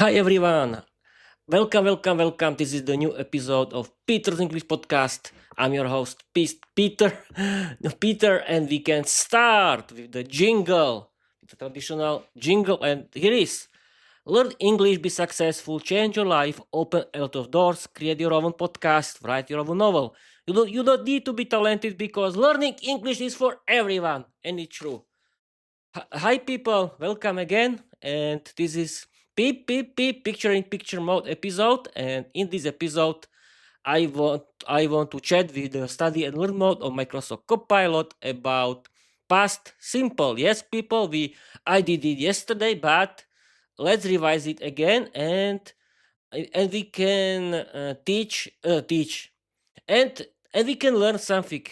Hi everyone. Welcome. This is the new episode of Peter's English Podcast. I'm your host, Peter. Peter, and we can start with the jingle, the traditional jingle. And here is: learn English, be successful, change your life, open a lot of doors, create your own podcast, write your own novel. You don't need to be talented because learning English is for everyone, and it's true. Hi people, welcome again, and this is picture in picture mode episode. And in this episode, I want to chat with the study and learn mode of Microsoft Copilot about past simple. Yes, people, I did it yesterday, but let's revise it again, and we can teach and and we can learn something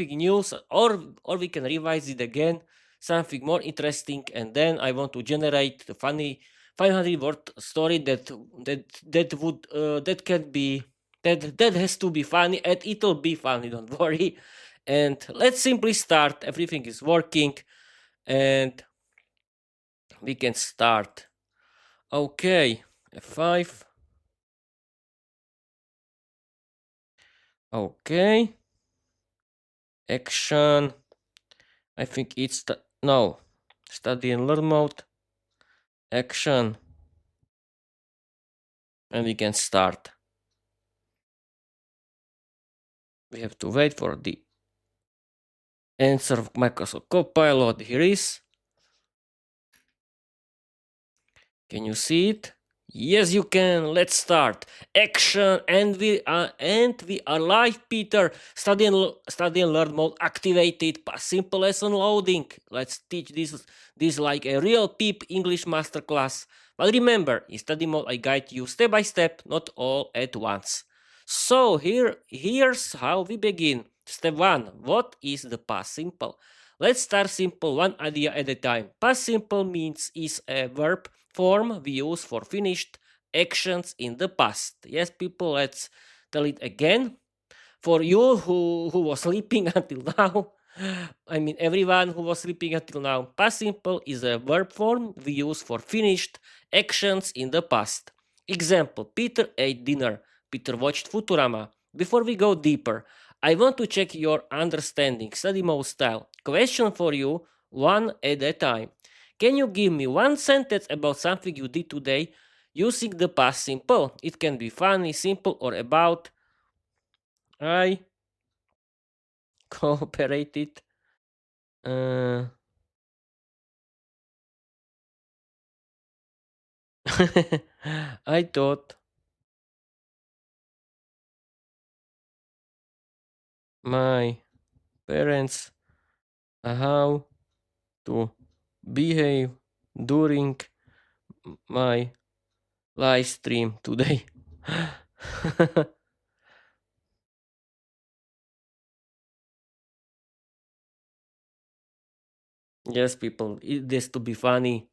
new, or we can revise it again, something more interesting. And then I want to generate the funny 500 word story that can be that has to be funny, and it'll be funny, don't worry. And let's simply start. Everything is working, and we can start. Okay, F5. Okay, action. I think it's no, study and learn mode, action, and we can start. We have to wait for the answer of Microsoft Copilot. Here is. Can you see it? Yes, you can. Let's start. Action, and we are live, Peter. Study and learn mode activated. Simple lesson loading. Let's teach this like a real PEEP English masterclass. But remember, in study mode, I guide you step by step, not all at once. So here's how we begin. Step 1. What is the past simple? Let's start simple, one idea at a time. Past simple means is a verb form we use for finished actions in the past. Yes, people, let's tell it again. For you who was sleeping until now, I mean everyone who was sleeping until now, past simple is a verb form we use for finished actions in the past. Example: Peter ate dinner. Peter watched Futurama. Before we go deeper, I want to check your understanding, study mode style. Question for you, one at a time. Can you give me one sentence about something you did today using the past simple? It can be funny, simple, or about. I cooperated. Uh, I taught my parents how to behave during my live stream today. Yes, people, it has to be funny.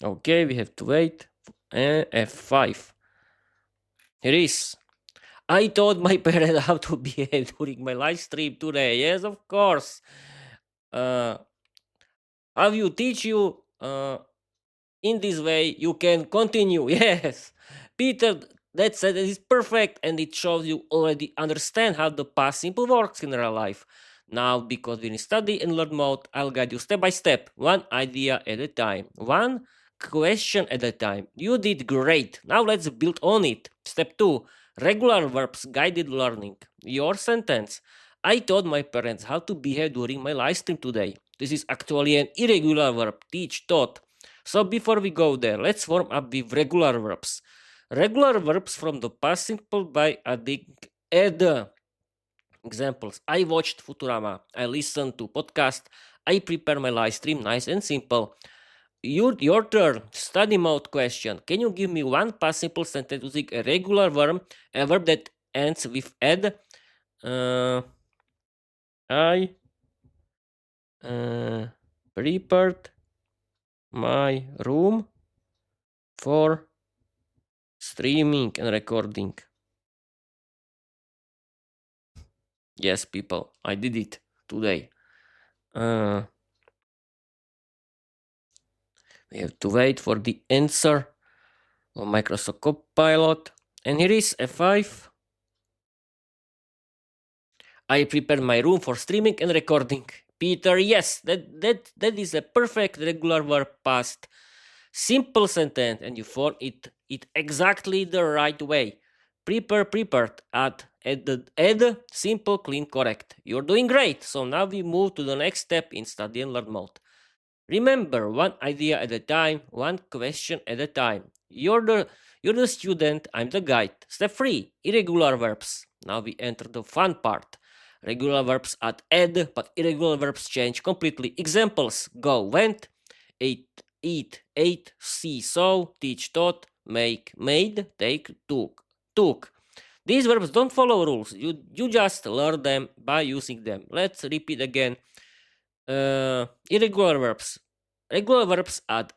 Okay, we have to wait. F5. Here is. I taught my parents how to behave during my live stream today. Yes, of course. Uh, how you teach you in this way, you can continue. Yes, Peter, that said, it is perfect, and it shows you already understand how the past simple works in real life. Now, because we're in study and learn mode, I'll guide you step by step, one idea at a time, one question at a time. You did great. Now let's build on it. Step 2: regular verbs, guided learning. Your sentence: I taught my parents how to behave during my live stream today. This is actually an irregular verb. Teach, taught. So before we go there, let's warm up with regular verbs. Regular verbs from the past simple by adding add examples. I watched Futurama. I listened to podcast. I prepare my live stream. Nice and simple. Your turn. Study mode question. Can you give me one past simple sentence using a regular verb, a verb that ends with add? I prepared my room for streaming and recording. Yes, people, I did it today. We have to wait for the answer on Microsoft Copilot. And here is F5. I prepared my room for streaming and recording. Peter, yes, that is a perfect regular verb past. Simple sentence, and you form it exactly the right way. Prepare, prepared, add, simple, clean, correct. You're doing great. So now we move to the next step in study and learn mode. Remember, one idea at a time, one question at a time. You're the student, I'm the guide. Step 3, irregular verbs. Now we enter the fun part. Regular verbs add, but irregular verbs change completely. Examples: go, went, eat, ate, see, saw, teach, taught, make, made, take, took. These verbs don't follow rules. You just learn them by using them. Let's repeat again. Irregular verbs. Regular verbs add,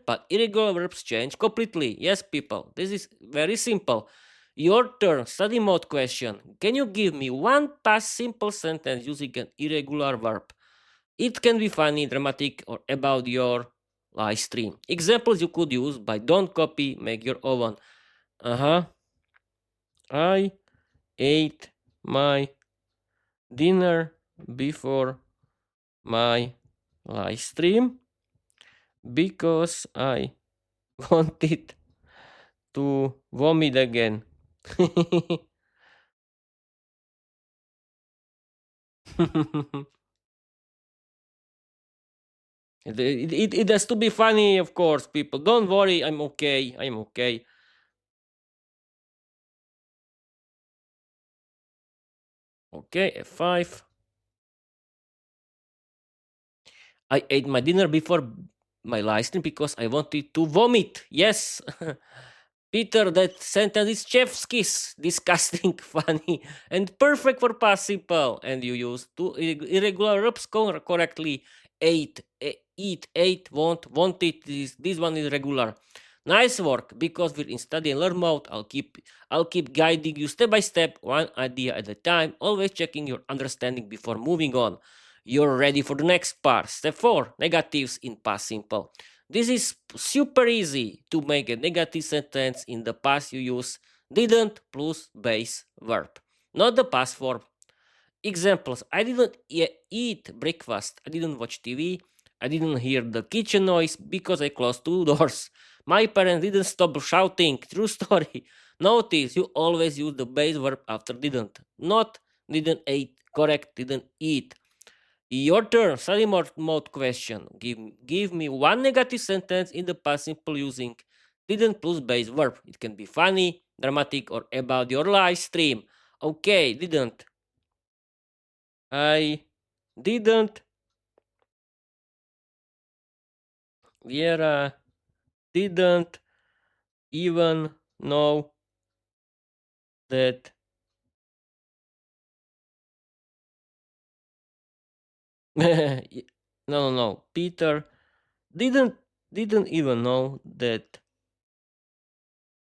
but irregular verbs change completely. Yes, people, this is very simple. Your turn, study mode question. Can you give me one past simple sentence using an irregular verb? It can be funny, dramatic, or about your live stream. Examples you could use by don't copy, make your own. I ate my dinner before my live stream because I wanted to vomit again. it has to be funny, of course, people. Don't worry, I'm okay. I'm okay. Okay, F5. I ate my dinner before my live stream because I wanted to vomit. Yes. Peter, that sentence is chef's kiss. Disgusting, funny, and perfect for past simple. And you use two irregular verbs correctly. Ate, eat, ate, want it. This one is regular. Nice work. Because we're in study and learn mode, I'll keep guiding you step by step, one idea at a time, always checking your understanding before moving on. You're ready for the next part. Step 4, negatives in past simple. This is super easy to make a negative sentence. In the past you use didn't plus base verb, not the past form. Examples: I didn't eat breakfast, I didn't watch TV, I didn't hear the kitchen noise because I closed two doors. My parents didn't stop shouting. True story. Notice you always use the base verb after didn't, not didn't eat. Correct, didn't eat. Your turn. Study mode question. Give me one negative sentence in the past simple using didn't plus base verb. It can be funny, dramatic, or about your live stream. Okay, didn't. I didn't. Viera didn't even know that no. Peter didn't even know that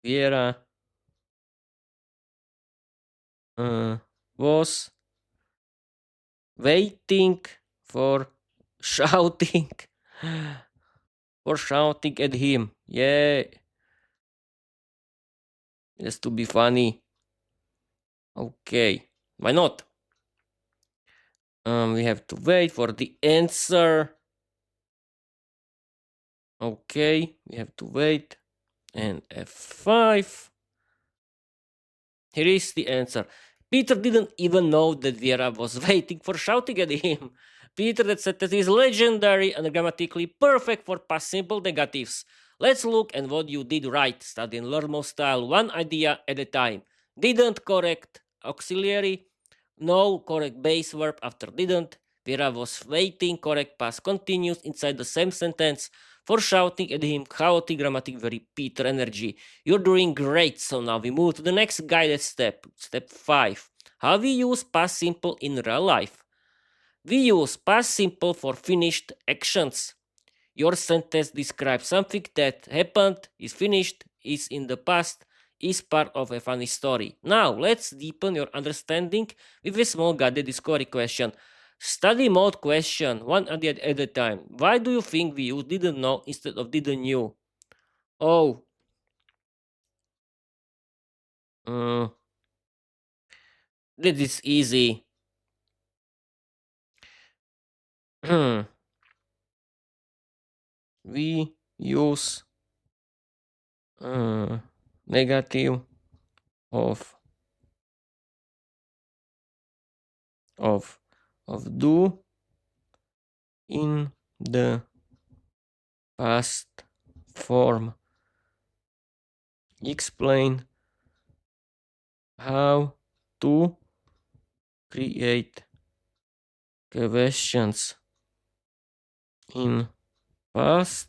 Viera was waiting for shouting at him. Yeah, just to be funny. Okay, why not? We have to wait for the answer. Okay, we have to wait. And F5. Here is the answer. Peter didn't even know that Viera was waiting for shouting at him. Peter, that sentence is legendary and grammatically perfect for past simple negatives. Let's look at what you did right. Study in Lermo style, one idea at a time. Didn't correct auxiliary. No correct base verb after didn't. Viera was waiting, correct past continuous inside the same sentence. For shouting at him, chaotic grammatic, very Peter energy. You're doing great. So now we move to the next guided step. Step 5. How we use past simple in real life. We use past simple for finished actions. Your sentence describes something that happened, is finished, is in the past, is part of a funny story. Now, let's deepen your understanding with a small guided discovery question. Study mode question, one idea at a time. Why do you think we use didn't know instead of didn't knew? Oh, uh, that is easy. We use negative of of do in the past form. Explain how to create questions in past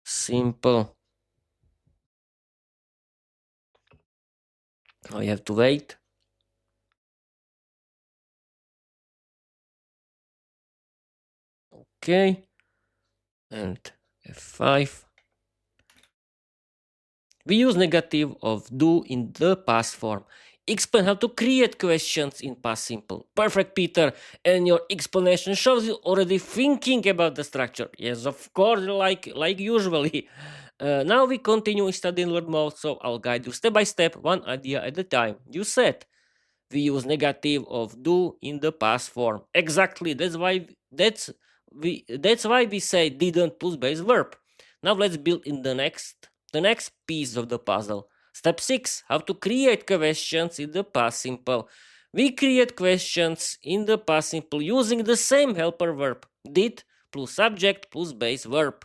simple. I have to wait. Okay, and F5. We use negative of do in the past form. Explain how to create questions in past simple. Perfect, Peter. And your explanation shows you already thinking about the structure. Yes, of course, like usually. Now we continue studying learn mode, so I'll guide you step by step, one idea at a time. You said we use negative of do in the past form. Exactly. That's why we say didn't plus base verb. Now let's build in the next piece of the puzzle. Step 6. How to create questions in the past simple. We create questions in the past simple using the same helper verb. Did plus subject plus base verb.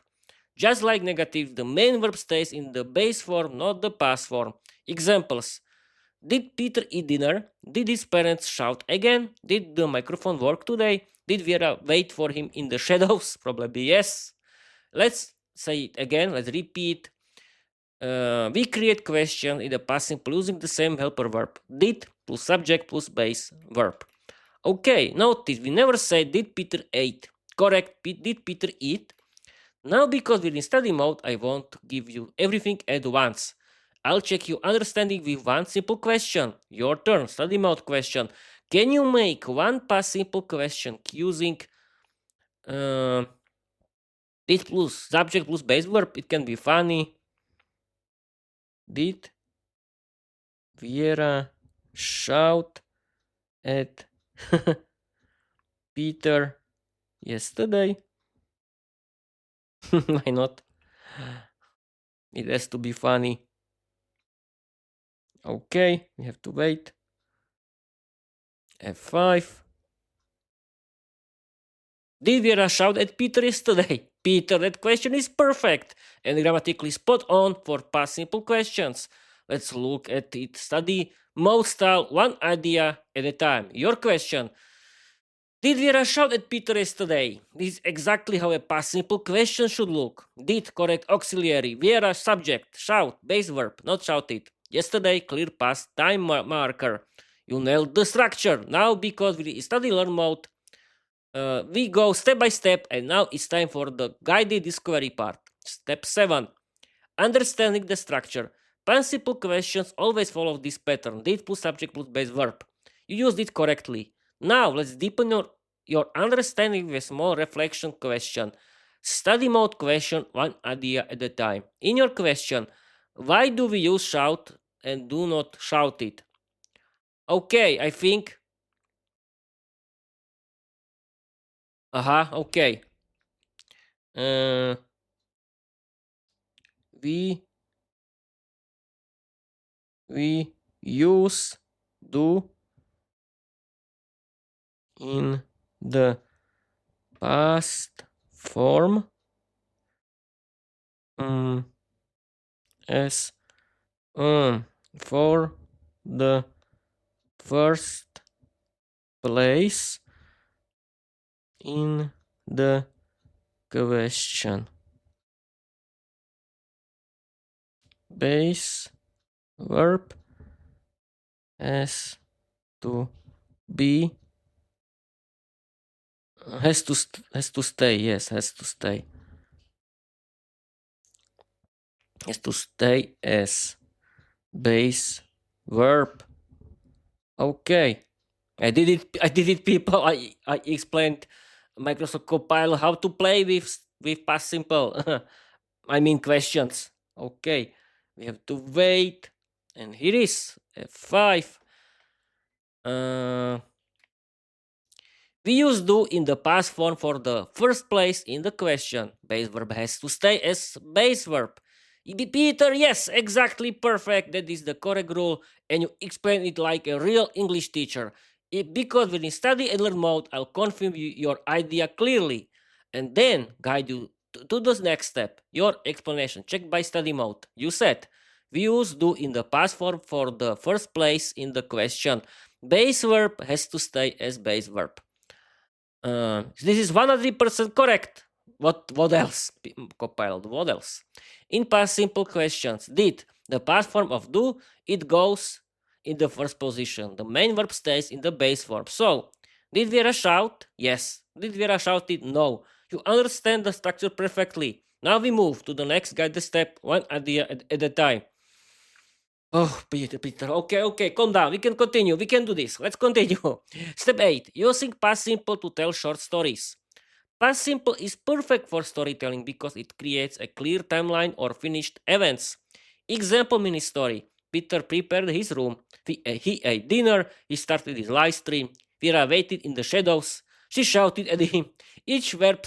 Just like negative, the main verb stays in the base form, not the past form. Examples. Did Peter eat dinner? Did his parents shout again? Did the microphone work today? Did Viera wait for him in the shadows? Probably yes. Let's say it again. Let's repeat. We create question in the past simple using the same helper verb. Did plus subject plus base verb. Okay, notice we never said did Peter eat. Correct. Did Peter eat? Now, because we're in study mode, I won't give you everything at once. I'll check your understanding with one simple question. Your turn, study mode question. Can you make one past simple question using uh, did plus subject plus base verb? It can be funny. Did Viera shout at Peter yesterday? Why not? It has to be funny. Okay, we have to wait. F5. Did Viera shout at Peter yesterday? Peter, that question is perfect and grammatically spot on for past simple questions. Let's look at it. Study mode style, one idea at a time. Your question. Did Viera shout at Peter yesterday? This is exactly how a past simple question should look. Did correct auxiliary. Viera subject. Shout. Base verb. Not shouted. Yesterday clear past time marker. You nailed the structure. Now because we study learn mode, we go step by step, and now it's time for the guided discovery part. Step 7. Understanding the structure. Principal questions always follow this pattern. Did plus subject plus base verb. You used it correctly. Now let's deepen your understanding with a small reflection question. Study mode question, one idea at a time. In your question, why do we use shout and do not shout it? Okay, I think. Okay. Uh, we we use do in the past form as for the first place in the question. Base verb has to be has to stay. Yes, has to stay. Has to stay as base verb. Okay. I did it, people. I explained Microsoft Copilot how to play with past simple. I mean questions. Okay, we have to wait, and here is F5. Uh, we use do in the past form for the first place in the question. Base verb has to stay as base verb. Peter, yes, exactly perfect. That is the correct rule, and you explain it like a real English teacher. Because when you study and learn mode, I'll confirm your idea clearly, and then guide you to the next step. Your explanation. Check by study mode. You said we use do in the past form for the first place in the question. Base verb has to stay as base verb. This is 100% correct. What else? Copilot, what else? In past simple questions, did the past form of do, it goes in the first position. The main verb stays in the base form. So, did Vera shout? Yes. Did Vera shout it? No. You understand the structure perfectly. Now we move to the next guided step, one idea at a time. Oh, Peter. Okay, calm down. We can continue. We can do this. Let's continue. Step 8. Using past simple to tell short stories. Past simple is perfect for storytelling because it creates a clear timeline or finished events. Example mini story. Peter prepared his room. He ate dinner. He started his live stream. Vera waited in the shadows. She shouted at him. Each verb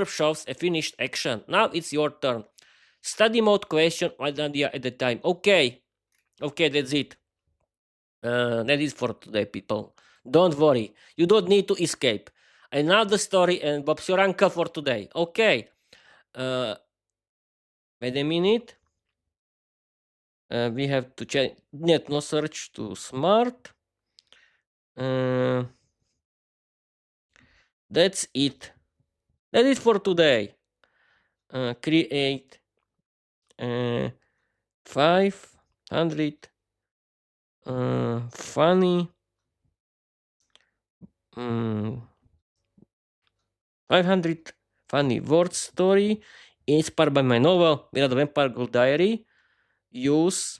shows a finished action. Now it's your turn. Study mode question, one idea at a time. Okay, that's it. That is for today, people. Don't worry. You don't need to escape. Another story and Bob Sioranka for today. Okay. Wait a minute. We have to change net no search to smart. That's it. That is for today. Create 500 funny 500 funny word story inspired by my novel Viera the Vampire Girl Diary. Use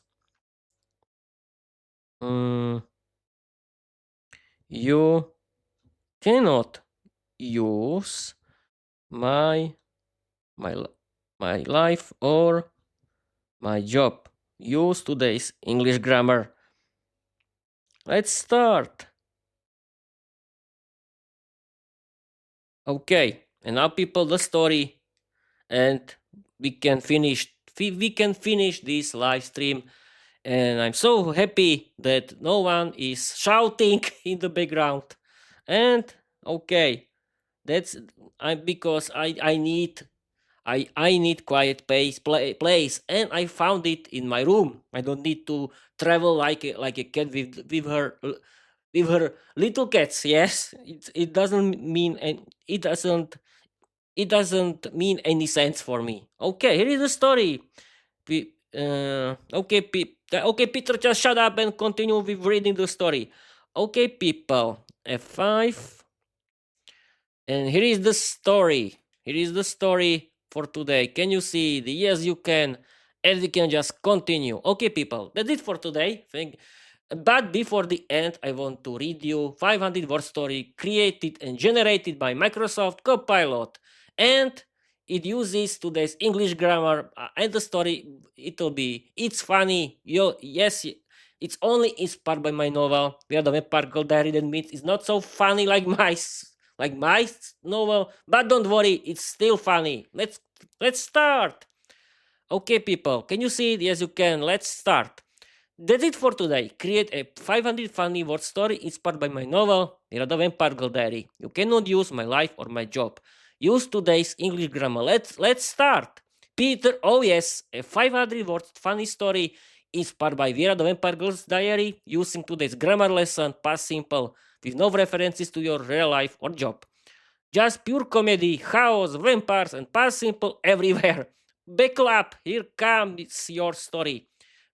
you cannot use my life or my job. Use today's English grammar. Let's start. Okay, and now people the story, and we can finish this live stream. And I'm so happy that no one is shouting in the background. And okay, that's because I need quiet place, and I found it in my room. I don't need to travel like a cat with her little cats. Yes, it doesn't mean, and it doesn't mean any sense for me. Okay, here is the story. Okay, Peter, just shut up and continue with reading the story. Okay, people, F5, and here is the story. Here is the story for today. Can you see it? Yes, you can. And we can just continue. Okay, people, that's it for today. But before the end, I want to read you 500 word story created and generated by Microsoft Copilot. And it uses today's English grammar, and the story, it's funny. Yes, it's only inspired by my novel. We are the Vampire Girl Diary. That means it's not so funny like my novel, but don't worry, it's still funny. Let's start. Okay, people, can you see it? Yes, you can. Let's start. That's it for today. Create a 500 funny word story inspired by my novel, Viera the Vampire Girl Diary. You cannot use my life or my job. Use today's English grammar. Let's start. Peter, oh yes, a 500 word funny story inspired by Viera the Vampire Girl's Diary using today's grammar lesson, past simple, with no references to your real life or job. Just pure comedy, chaos, vampires, and past simple everywhere. Buckle up, here comes your story.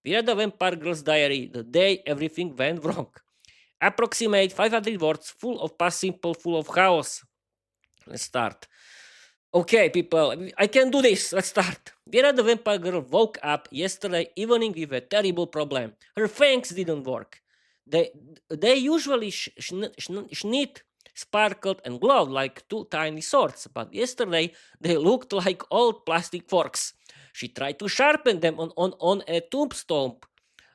We read the Vampire Girl's Diary the day everything went wrong. Approximate 500 words, full of past simple, full of chaos. Let's start. Okay, people, I can do this. Let's start. Viera the Vampire Girl woke up yesterday evening with a terrible problem. Her fangs didn't work. They they usually snit, sparkled, and glowed like two tiny swords, but yesterday they looked like old plastic forks. She tried to sharpen them on a tombstone,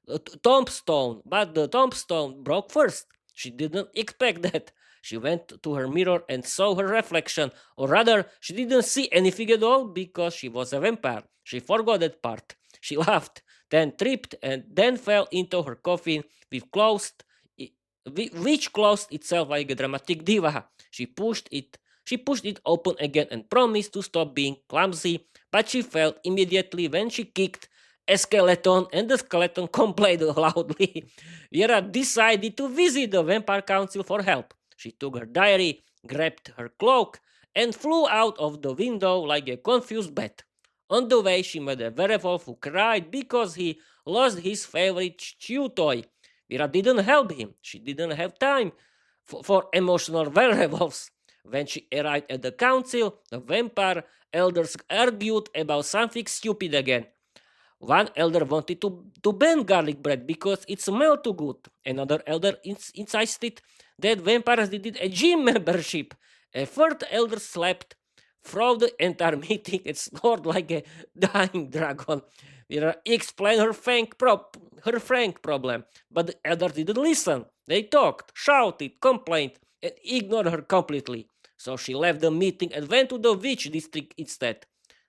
but the tombstone broke first. She didn't expect that. She went to her mirror and saw her reflection, or rather, she didn't see anything at all because she was a vampire. She forgot that part. She laughed, then tripped, and then fell into her coffin with which closed itself like a dramatic diva. She pushed it open again and promised to stop being clumsy, but she felt immediately when she kicked a skeleton, and the skeleton complained loudly. Viera decided to visit the Vampire Council for help. She took her diary, grabbed her cloak, and flew out of the window like a confused bat. On the way, she met a werewolf who cried because he lost his favorite chew toy. Viera didn't help him. She didn't have time for emotional werewolves. When she arrived at the council, the vampire elders argued about something stupid again. One elder wanted to ban garlic bread because it smelled too good. Another elder insisted that vampires needed a gym membership. A third elder slept through the entire meeting and snored like a dying dragon. Vera explained her frank problem, but the elders didn't listen. They talked, shouted, complained, and ignored her completely. So she left the meeting and went to the witch district instead.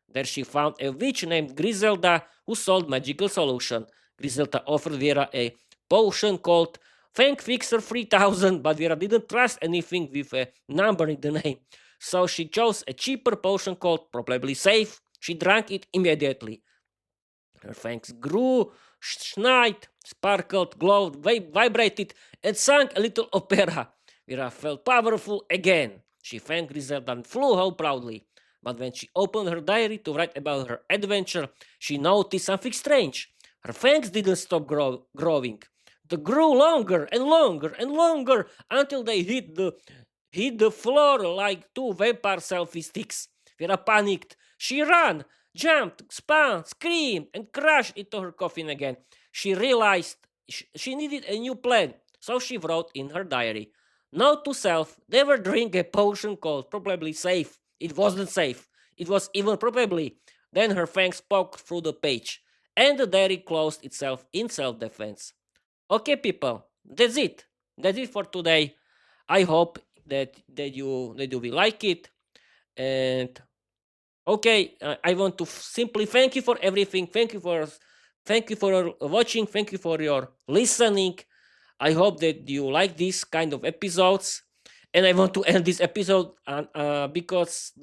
There she found a witch named Griselda who sold magical solution. Griselda offered Vera a potion called Fang Fixer 3000, but Vera didn't trust anything with a number in the name. So she chose a cheaper potion called Probably Safe. She drank it immediately. Her fangs grew, shined, sparkled, glowed, vibrated, and sang a little opera. Vera felt powerful again. She thanked Griselda and flew home proudly. But when she opened her diary to write about her adventure, she noticed something strange. Her fangs didn't stop growing. They grew longer and longer and longer until they hit the floor like two vampire selfie sticks. Vera panicked. She ran, jumped, spun, screamed, and crashed into her coffin again. She realized she needed a new plan, so she wrote in her diary. Note to self, never drink a potion called Probably Safe. It wasn't safe. It was even probably. Then her fangs poked through the page, and the diary closed itself in self-defense. Okay, people, that's it. That's it for today. I hope that you will like it. And okay, I want to simply thank you for everything. Thank you for watching. Thank you for your listening. I hope that you like these kind of episodes. And I want to end this episode because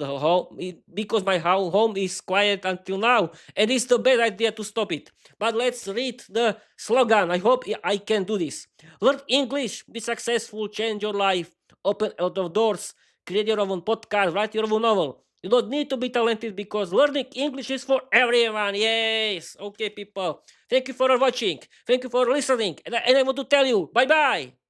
my home is quiet until now, and it's the bad idea to stop it. But let's read the slogan. I hope I can do this. Learn English, be successful, change your life, open a lot of doors, create your own podcast, write your own novel. You don't need to be talented because learning English is for everyone. Yes. Okay, people. Thank you for watching. Thank you for listening. And I want to tell you, bye-bye.